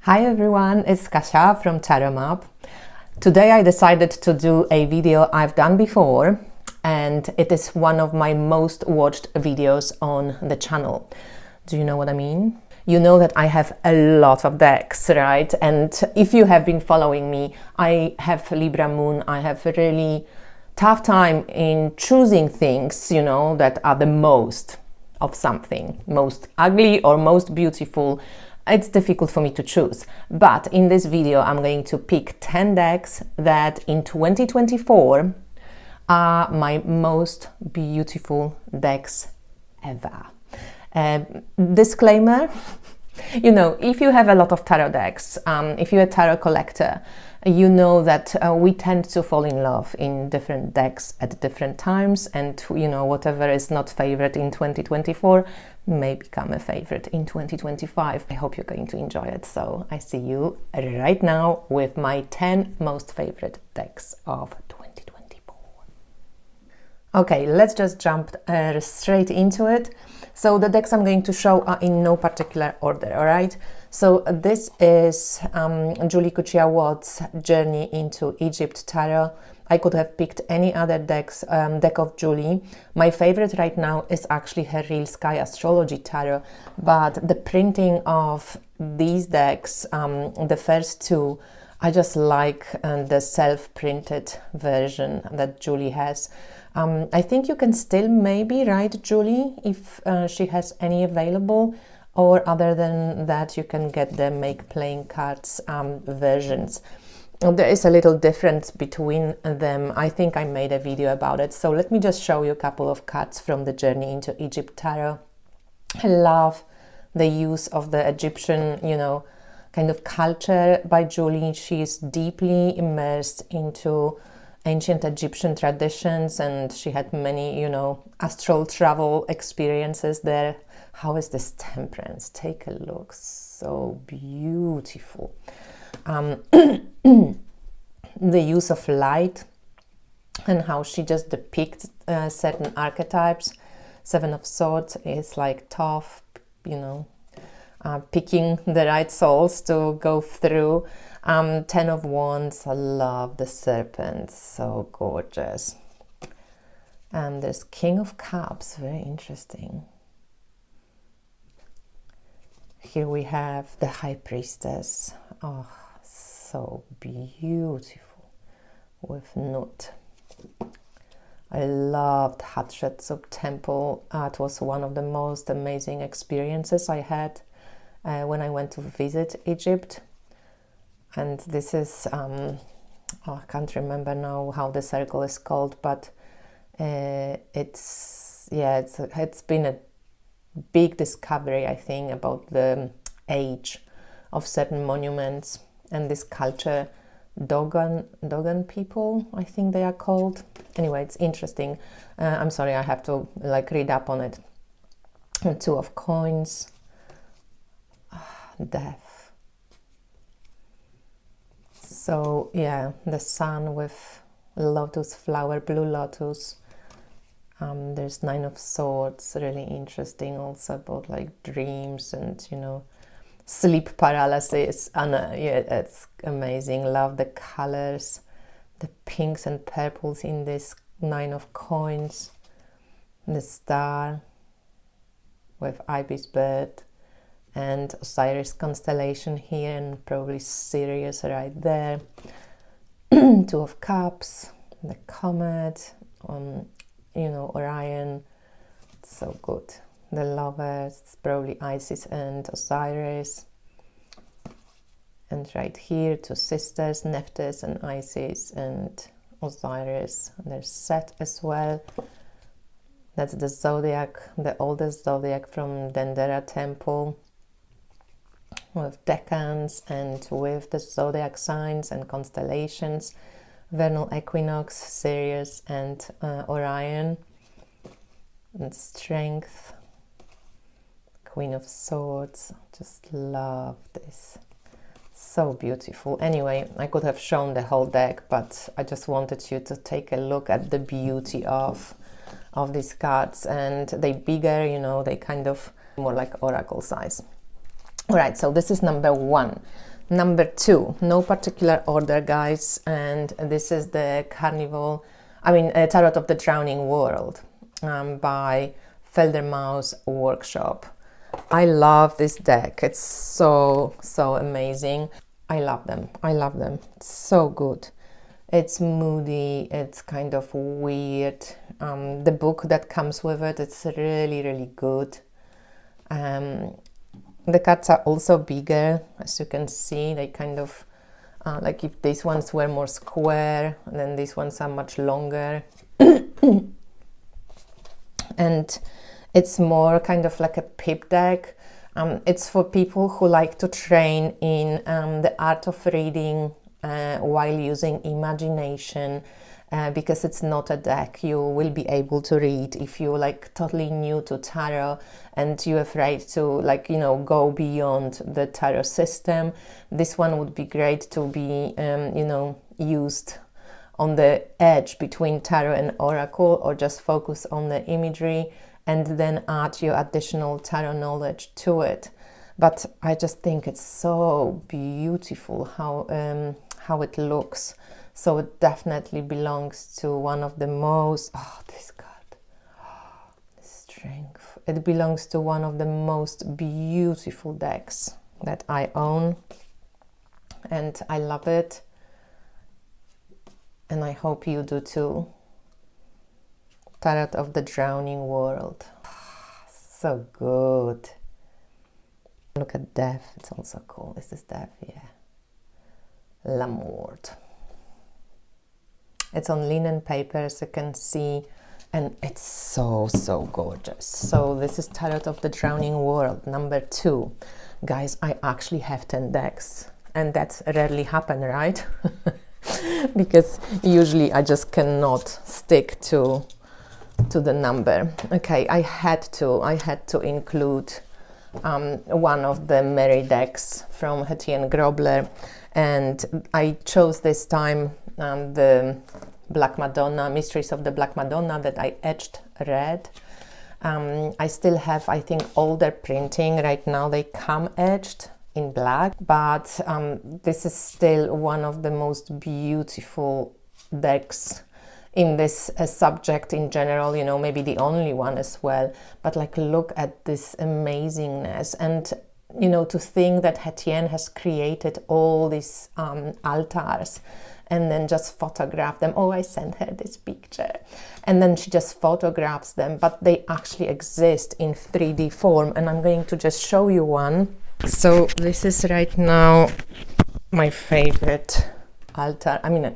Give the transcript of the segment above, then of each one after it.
Hi everyone, it's Kasia from Tarot Map. Today I decided to do a video I've done before, and it is one of my most watched videos on the channel. Do you know what I mean? You know that I have a lot of decks, right? And if you have been following me, I have Libra Moon. I have a really tough time in choosing things, that are the most of something, most ugly or most beautiful. It's difficult for me to choose, but in this video I'm going to pick 10 decks that in 2024 are my most beautiful decks ever. Disclaimer, if you have a lot of tarot decks, if you're a tarot collector, you know that we tend to fall in love in different decks at different times, and whatever is not favorite in 2024 may become a favorite in 2025. I hope you're going to enjoy it. So I see you right now with my 10 most favorite decks of 2024. Okay, let's just jump straight into it. So the decks I'm going to show are in no particular order, all right? So this is Julie Kuchia-Watt's Journey into Egypt Tarot. I could have picked any other deck of Julie. My favorite right now is actually her Real Sky Astrology Tarot, but the printing of these decks, the first two, I just like the self-printed version that Julie has. I think you can still maybe write Julie if she has any available, or other than that you can get the Make Playing Cards versions. There is a little difference between them. I think I made a video about it, so let me just show you a couple of cards from the Journey into Egypt Tarot. I love the use of the Egyptian, kind of culture by Julie. She is deeply immersed into ancient Egyptian traditions, and she had many, astral travel experiences there. How is this Temperance? Take a look. So beautiful. The use of light and how she just depicts certain archetypes. Seven of Swords is like tough, picking the right souls to go through. 10 of Wands, I love the Serpent, so gorgeous. And there's King of Cups, very interesting. Here we have the High Priestess. Oh, so beautiful with Nut. I loved Hatshepsut Temple. It was one of the most amazing experiences I had when I went to visit Egypt. And this is, I can't remember now how the circle is called, but it's been a big discovery, I think, about the age of certain monuments and this culture. Dogon people, I think they are called. Anyway, it's interesting. I'm sorry, I have to read up on it. And Two of Coins. Death. So yeah, the Sun with lotus flower, blue lotus. There's Nine of Swords, really interesting also about dreams and sleep paralysis. And it's amazing. Love the colors, the pinks and purples in this Nine of Coins. The Star with Ibis bird and Osiris constellation here, and probably Sirius right there. Two of Cups, the Comet, Orion. It's so good. The Lovers, probably Isis and Osiris. And right here, two sisters, Nephthys and Isis and Osiris. And there's Set as well. That's the zodiac, the oldest zodiac from Dendera Temple, with decans and with the zodiac signs and constellations. Vernal Equinox, Sirius and Orion. And Strength, Queen of Swords. Just love this. So beautiful. Anyway, I could have shown the whole deck, but I just wanted you to take a look at the beauty of these cards. And they bigger, they kind of more like oracle size. All right, so this is number one. Number 2, no particular order, guys, and this is the Tarot of the Drowning World by Feldermaus Workshop. I love this deck. It's so amazing. I love them. It's so good. It's moody, it's kind of weird. The book that comes with it, it's really good. The cards are also bigger, as you can see. They kind of, like if these ones were more square, then these ones are much longer. And it's more kind of like a pip deck. It's for people who like to train in the art of reading while using imagination, because it's not a deck you will be able to read if you're like totally new to tarot and you're afraid to, like, you know, go beyond the tarot system. This one would be great to be you know, used on the edge between tarot and oracle, or just focus on the imagery and then add your additional tarot knowledge to it. But I just think it's so beautiful how it looks. So it definitely belongs to one of the most, this card, strength. It belongs to one of the most beautiful decks that I own, and I love it, and I hope you do too. Tarot of the Drowning World. So good. Look at Death, it's also cool. Is this Death? Yeah. La Mort. It's on linen paper, as you can see, and it's so gorgeous. So this is Tarot of the Drowning World, number 2. Guys, I actually have 10 decks, and that's rarely happen, right? Because usually I just cannot stick to the number. Okay, I had to include one of the Mary decks from Etienne Grobler, and I chose this time the Black Madonna, Mysteries of the Black Madonna, that I etched red. I still have, I think, older printing. Right now they come etched in black, but this is still one of the most beautiful decks in this subject in general, you know, maybe the only one as well. But like, look at this amazingness, and you know, to think that Etienne has created all these altars and then just photograph them. Oh, I sent her this picture, and then she just photographs them, but they actually exist in 3D form, and I'm going to just show you one. So this is right now my favorite altar. I mean,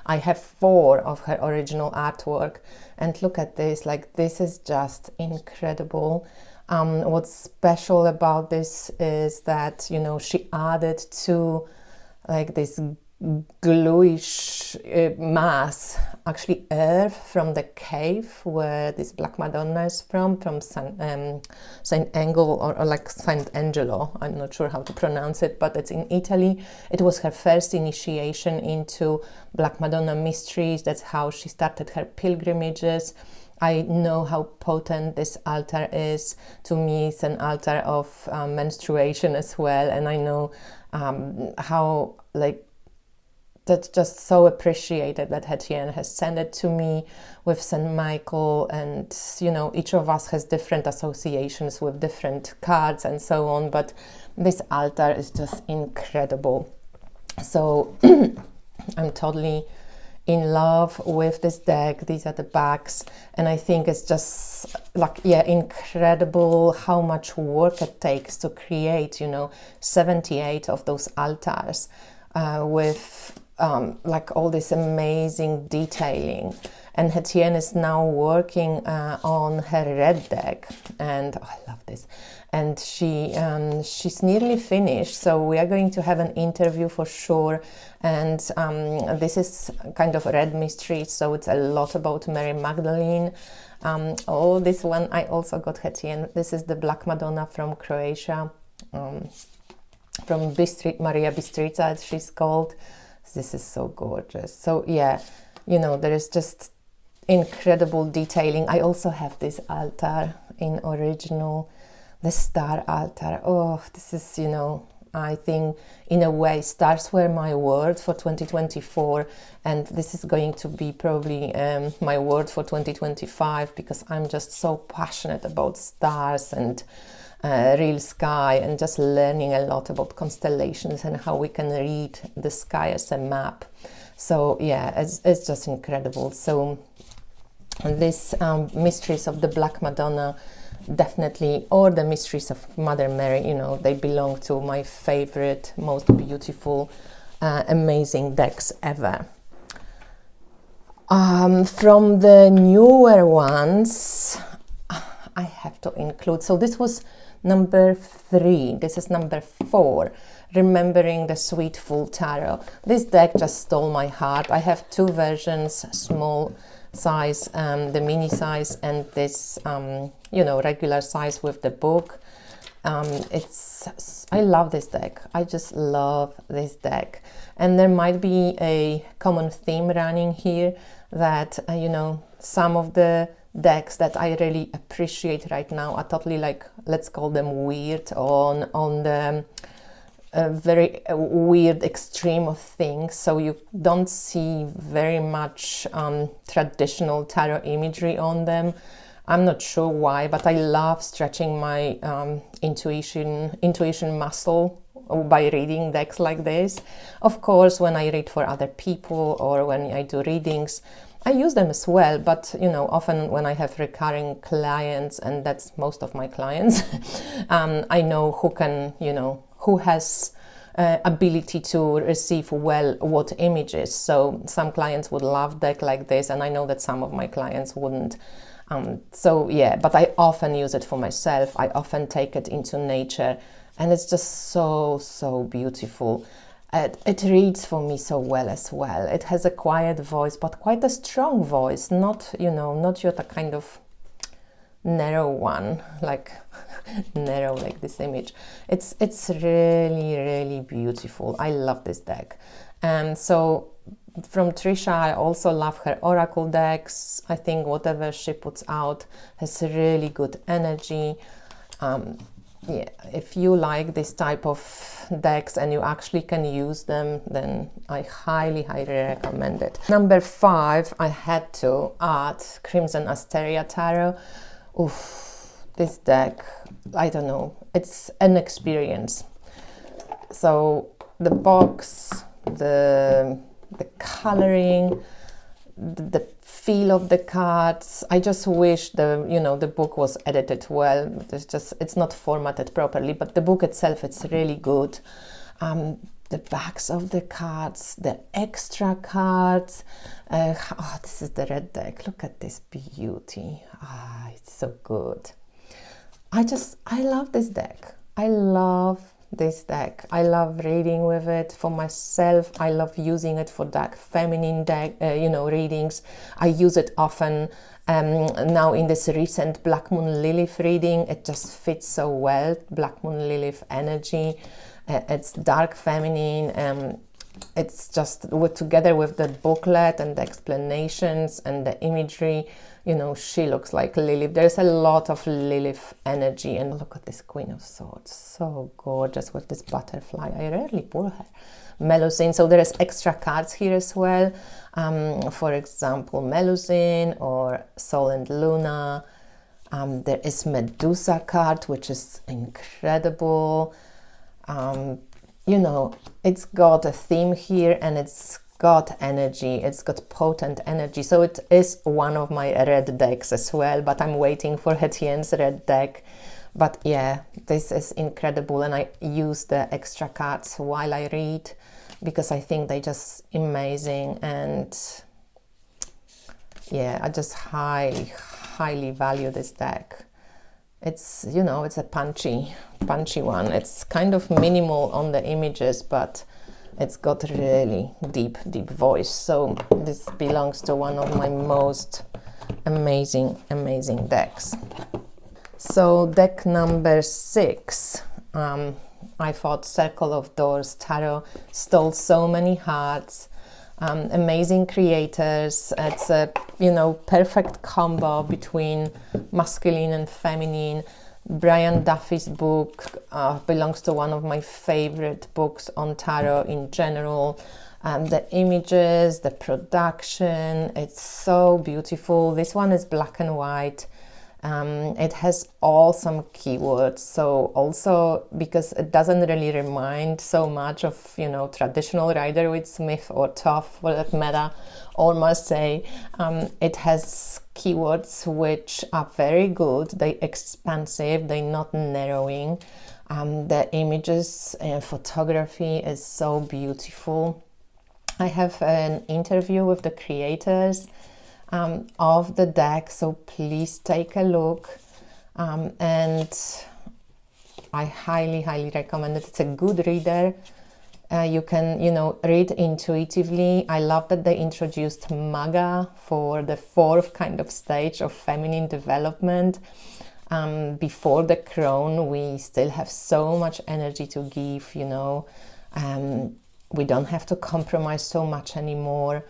I have 4 of her original artwork, and look at this, like, this is just incredible. What's special about this is that, you know, she added to like this gluish mass, actually earth from the cave where this Black Madonna is from Saint Angelo, or like Saint Angelo, I'm not sure how to pronounce it, but it's in Italy. It was her first initiation into Black Madonna mysteries. That's how she started her pilgrimages. I know how potent this altar is. To me, it's an altar of menstruation as well, and I know how, like, that's just so appreciated that Etienne has sent it to me with St. Michael, and you know, each of us has different associations with different cards and so on, but this altar is just incredible. So I'm totally in love with this deck. These are the backs, and I think it's just like, yeah, incredible how much work it takes to create, you know, 78 of those altars with like all this amazing detailing. And Etienne is now working on her red deck, and oh, I love this. And she's nearly finished, so we are going to have an interview for sure. And this is kind of red mystery, so it's a lot about Mary Magdalene. Oh, this one I also got Etienne. This is the Black Madonna from Croatia, from Maria Bistrica, as she's called. This is so gorgeous. So yeah, you know, there is just incredible detailing. I also have this altar in original, the star altar. Oh, this is, you know, I think in a way stars were my word for 2024, and this is going to be probably my word for 2025, because I'm just so passionate about stars and real sky, and just learning a lot about constellations and how we can read the sky as a map. So yeah, it's just incredible. So this Mysteries of the Black Madonna, definitely, or the Mysteries of Mother Mary, you know, they belong to my favorite, most beautiful, amazing decks ever. From the newer ones, I have to include, so this was number 3, this is number 4, Remembering the Sweet Fool Tarot. This deck just stole my heart. I have 2 versions, small size, the mini size, and this you know, regular size with the book. I love this deck. I just love this deck, and there might be a common theme running here, that you know, some of the decks that I really appreciate right now are totally, like, let's call them weird, on the very weird extreme of things. So you don't see very much traditional tarot imagery on them. I'm not sure why, but I love stretching my intuition muscle by reading decks like this. Of course, when I read for other people or when I do readings, I use them as well, but you know, often when I have recurring clients, and that's most of my clients, I know who can, you know, who has ability to receive well what images. So some clients would love deck like this, and I know that some of my clients wouldn't. So yeah, but I often use it for myself. I often take it into nature, and it's just so beautiful. It reads for me so well as well. It has a quiet voice, but quite a strong voice. Not, you know, not your kind of narrow one, like narrow like this image. It's really beautiful. I love this deck. And so from Trisha, I also love her oracle decks. I think whatever she puts out has really good energy. Yeah, if you like this type of decks and you actually can use them, then I highly recommend it. Number 5, I had to add Crimson Asteria Tarot. Oof, this deck, I don't know, it's an experience. So the box, the coloring, the feel of the cards. I just wish the book was edited well. It's not formatted properly, but the book itself, it's really good. The backs of the cards, the extra cards. This is the red deck. Look at this beauty. It's so good. I love this deck. I love this deck. I love reading with it for myself. I love using it for dark feminine deck, readings. I use it often. Now in this recent Black Moon Lilith reading, it just fits so well. Black Moon Lilith energy. It's dark feminine. It's just together with the booklet and the explanations and the imagery. You know, she looks like Lilith. There's a lot of Lilith energy. And look at this Queen of Swords. So gorgeous with this butterfly. I rarely pull her. Melusine. So there is extra cards here as well. For example, Melusine or Sol and Luna. There is Medusa card, which is incredible. It's got a theme here, and it's got energy. It's got potent energy. So it is one of my red decks as well, but I'm waiting for Etienne's red deck. But yeah, this is incredible, and I use the extra cards while I read because I think they're just amazing. And yeah, I just highly value this deck. It's, it's a punchy one. It's kind of minimal on the images, but it's got really deep voice. So this belongs to one of my most amazing decks. So deck number 6, I thought Circle of Doors Tarot stole so many hearts. Amazing creators. It's a perfect combo between masculine and feminine. Brian Duffy's book belongs to one of my favorite books on tarot in general. The images, the production, it's so beautiful. This one is black and white. It has awesome keywords, so also because it doesn't really remind so much of, you know, traditional Rider-Waite-Smith or Toff or that Meta or Marseille. It has keywords which are very good, they're expansive, they're not narrowing. The images and photography is so beautiful. I have an interview with the creators of the deck, so please take a look, and I highly recommend it. It's a good reader. You can, you know, read intuitively. I love that they introduced Maga for the fourth kind of stage of feminine development. Before the crown, we still have so much energy to give, you know. We don't have to compromise so much anymore.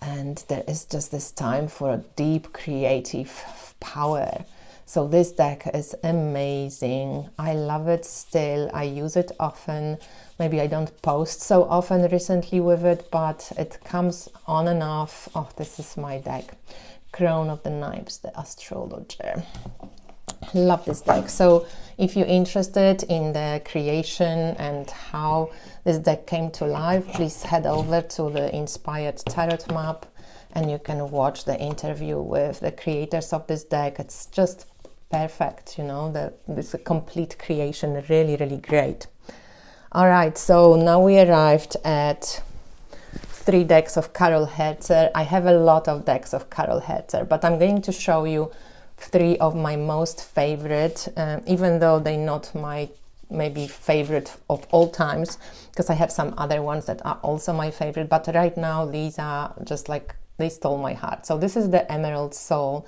And there is just this time for a deep creative power. So this deck is amazing. I love it still. I use it often. Maybe I don't post so often recently with it, but it comes on and off. Oh, this is my deck. Crown of the Knives, the Astrologer. Love this deck. So if you're interested in the creation and how this deck came to life, please head over to the Inspired Tarot map and you can watch the interview with the creators of this deck. It's just perfect, you know, this complete creation, really great. All right, so now we arrived at 3 decks of Carol Herzer. I have a lot of decks of Carol Herzer, but I'm going to show you 3 of my most favorite, even though they're not my maybe favorite of all times, because I have some other ones that are also my favorite, but right now these are just like, they stole my heart. So this is the Emerald Soul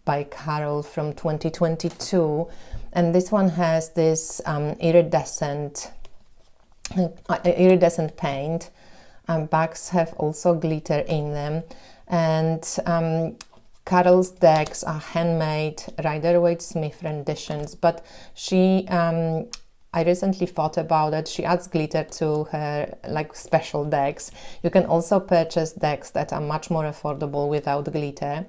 by Carol from 2022, and this one has this iridescent paint. Backs have also glitter in them, and Carol's decks are handmade Rider-Waite-Smith renditions, but she, I recently thought about it, she adds glitter to her like special decks. You can also purchase decks that are much more affordable without glitter,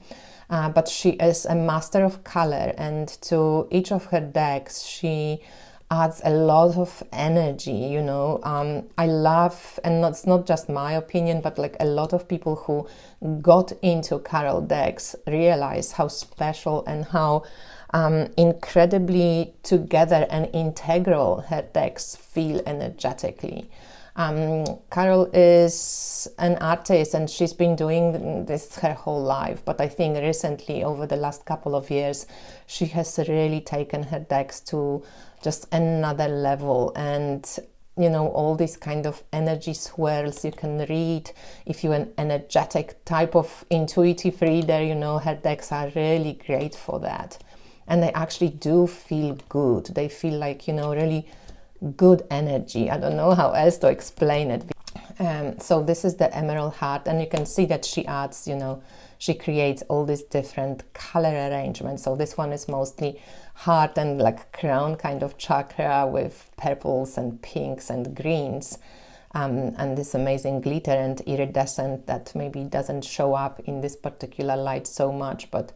but she is a master of color, and to each of her decks she adds a lot of energy, you know. I love, and it's not just my opinion, but like a lot of people who got into Carol decks realize how special and how incredibly together and integral her decks feel energetically. Carol is an artist and she's been doing this her whole life, but I think recently, over the last couple of years, she has really taken her decks to just another level. And you know, all these kind of energy swirls you can read. If you're an energetic type of intuitive reader, you know, her decks are really great for that. And they actually do feel good. They feel like, you know, really good energy. I don't know how else to explain it. So this is the Emerald Heart, and you can see that she adds, you know, she creates all these different color arrangements. So this one is mostly heart and like crown kind of chakra with purples and pinks and greens, and this amazing glitter and iridescent that maybe doesn't show up in this particular light so much, but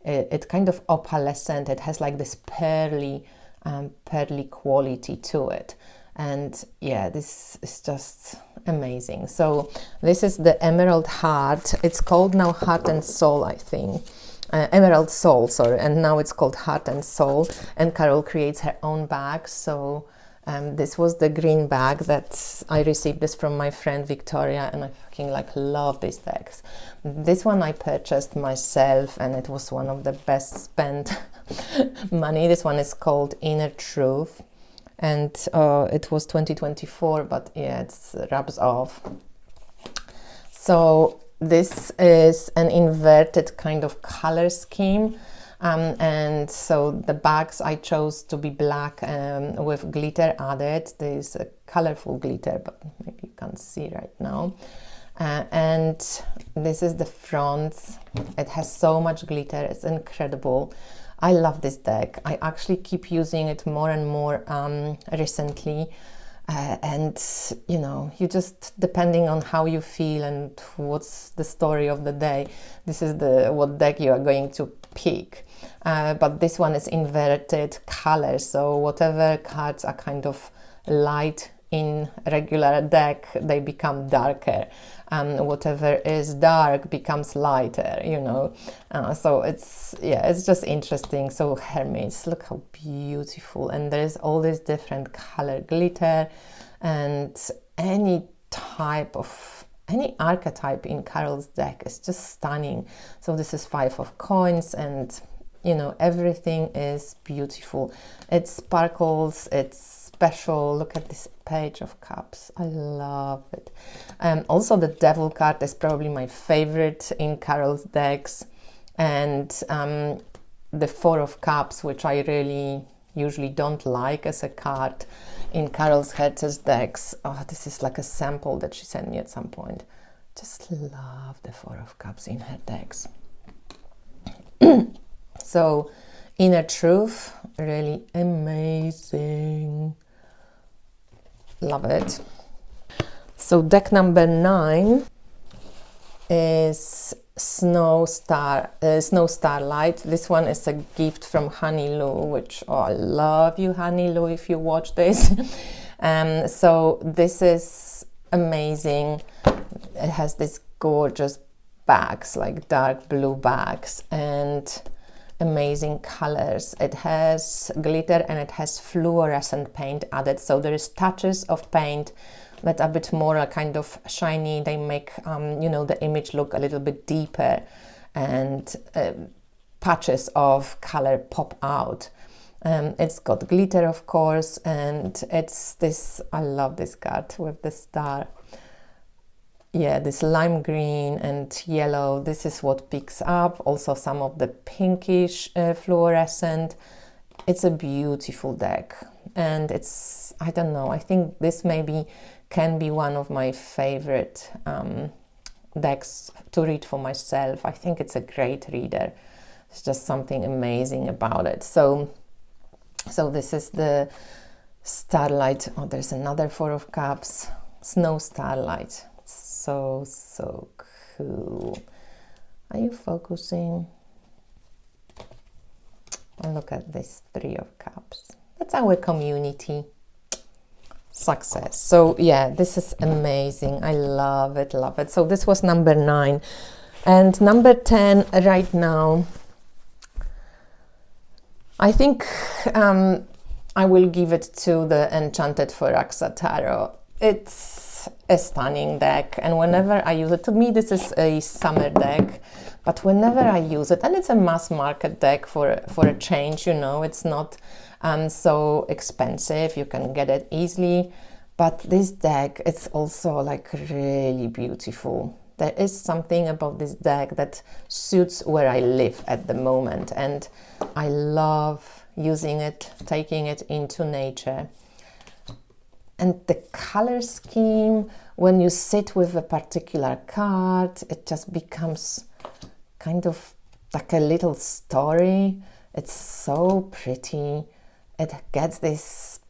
it's kind of opalescent. It has like this pearly quality to it. And yeah, this is just amazing. So this is the Emerald Heart. It's called now Heart and Soul, I think. Emerald Soul, sorry. And now it's called Heart and Soul. And Carol creates her own bag. So this was the green bag that I received this from my friend Victoria, and I fucking like love these decks. This one I purchased myself, and it was one of the best spent money. This one is called Inner Truth. And it was 2024, but yeah, it rubs off. So this is an inverted kind of color scheme, and so the bags I chose to be black with glitter added. There's a colorful glitter, but maybe you can't see right now. And this is the front. It has so much glitter, it's incredible. I love this deck. I actually keep using it more and more recently. And you know, you just, depending on how you feel and what's the story of the day, this is what deck you are going to pick. But this one is inverted color, so whatever cards are kind of light in regular deck, they become darker. Whatever is dark becomes lighter, you know. So it's just interesting. So Hermes, look how beautiful, and there's all this different color glitter, and any archetype in Carol's deck is just stunning. So this is 5 of coins, and you know, everything is beautiful. It sparkles, it's special. Look at this page of cups. I love it. Also, the devil card is probably my favorite in Carol's decks, and the 4 of cups, which I really usually don't like as a card in Carol's Hertz's decks. Oh, this is like a sample that she sent me at some point. Just love the 4 of cups in her decks. So Inner Truth, really amazing. Love it. So deck number 9 is Snow Starlight. This one is a gift from Honey Lou, which, oh, I love you, Honey Lou, if you watch this. So this is amazing. It has this gorgeous bags, like dark blue bags, and amazing colors. It has glitter and it has fluorescent paint added, so there is touches of paint that are a bit more kind of shiny. They make you know, the image look a little bit deeper, and patches of color pop out. It's got glitter, of course, and it's this, I love this card with the star. Yeah, this lime green and yellow, this is what picks up. Also some of the pinkish fluorescent. It's a beautiful deck, and it's, I don't know, I think this maybe can be one of my favorite decks to read for myself. I think it's a great reader. It's just something amazing about it. So this is the Starlight. Oh, there's another 4 of cups. Snow Starlight. So cool. Are you focusing? Oh, look at this 3 of cups. That's our community. Success. So yeah, this is amazing. I love it, love it. So this was number 9. And number 10 right now, I think I will give it to the Enchanted for Raxa Tarot. It's a stunning deck, and whenever I use it, to me this is a summer deck, but whenever I use it, and it's a mass market deck for a change, you know, it's not so expensive, you can get it easily, but this deck, it's also like really beautiful. There is something about this deck that suits where I live at the moment, and I love using it, taking it into nature. And the color scheme, when you sit with a particular card, it just becomes kind of like a little story. It's so pretty. It gets this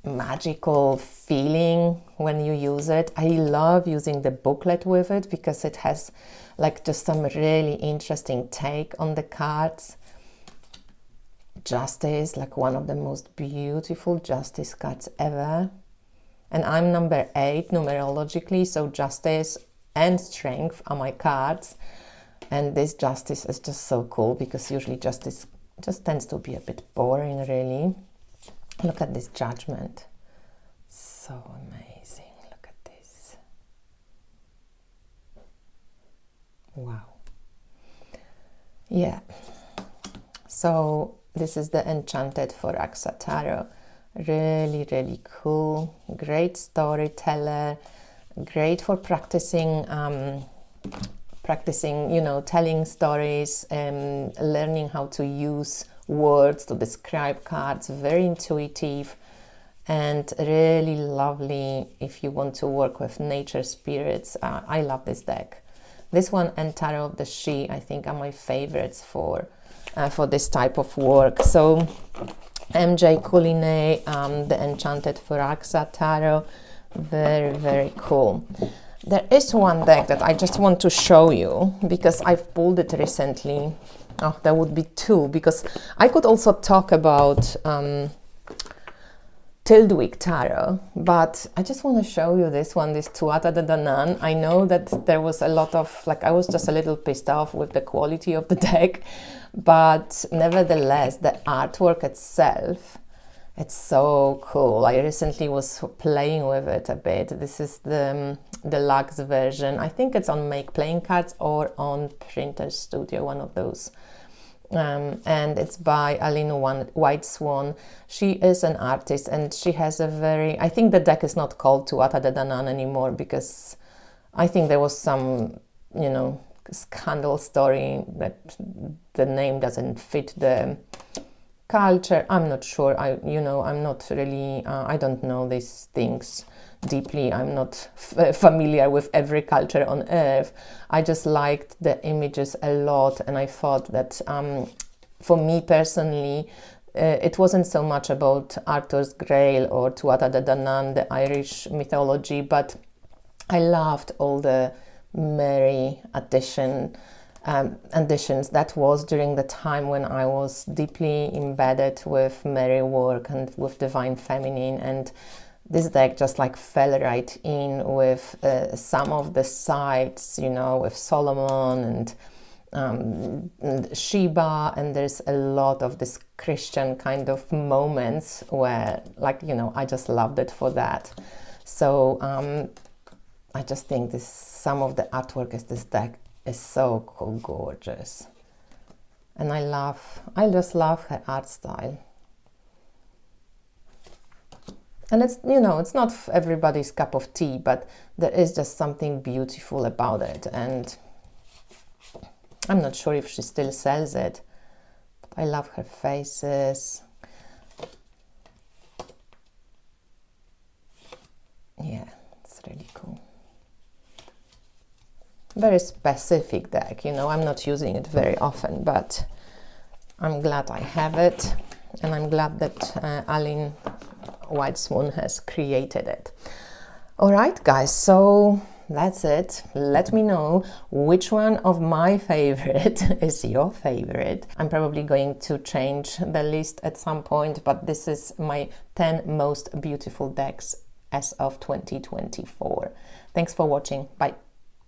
magical feeling when you use it. I love using the booklet with it because it has like just some really interesting take on the cards. Justice, like one of the most beautiful Justice cards ever. And I'm number 8 numerologically, so Justice and Strength are my cards. And this Justice is just so cool because usually Justice just tends to be a bit boring, really. Look at this Judgment. So amazing. Look at this. Wow. Yeah. So this is the Enchanted for Raxa Tarot. Really, really cool. Great storyteller. Great for practicing, you know, telling stories and learning how to use words to describe cards. Very intuitive and really lovely if you want to work with nature spirits. I love this deck. This one and Tarot of the She, I think, are my favorites for for this type of work. So MJ Coulinet, the Enchanted Firaxa Tarot, very, very cool. There is one deck that I just want to show you because I've pulled it recently. Oh, there would be two, because I could also talk about Tildwick Tarot, but I just want to show you this one, this Tuatha de Danann. I know that there was a lot of, like, I was just a little pissed off with the quality of the deck, but nevertheless, the artwork itself, it's so cool. I recently was playing with it a bit. This is the deluxe version. I think it's on Make Playing Cards or on Printer Studio, one of those. And it's by Aline White Swan. She is an artist, and she has a very, I think the deck is not called Tuatha de Danann anymore, because I think there was some, you know, scandal story that the name doesn't fit the culture. I'm not sure. I'm not really, I don't know these things deeply. I'm not familiar with every culture on earth. I just liked the images a lot, and I thought that for me personally, it wasn't so much about Arthur's Grail or Tuatha de Danann, the Irish mythology, but I loved all the Mary additions. That was during the time when I was deeply embedded with Mary work and with Divine Feminine, and this deck just like fell right in with some of the sites, you know, with Solomon and Sheba, and there's a lot of this Christian kind of moments where, like, you know, I just loved it for that. So I just think some of the artwork is this deck is so cool, gorgeous, and I just love her art style. And it's, you know, it's not everybody's cup of tea, but there is just something beautiful about it. And I'm not sure if she still sells it, but I love her faces. Yeah, it's really cool. Very specific deck, you know, I'm not using it very often, but I'm glad I have it. And I'm glad that Aline White Swan has created it. All right, guys, so that's it. Let me know which one of my favorite is your favorite. I'm probably going to change the list at some point, but this is my 10 most beautiful decks as of 2024. Thanks for watching. Bye.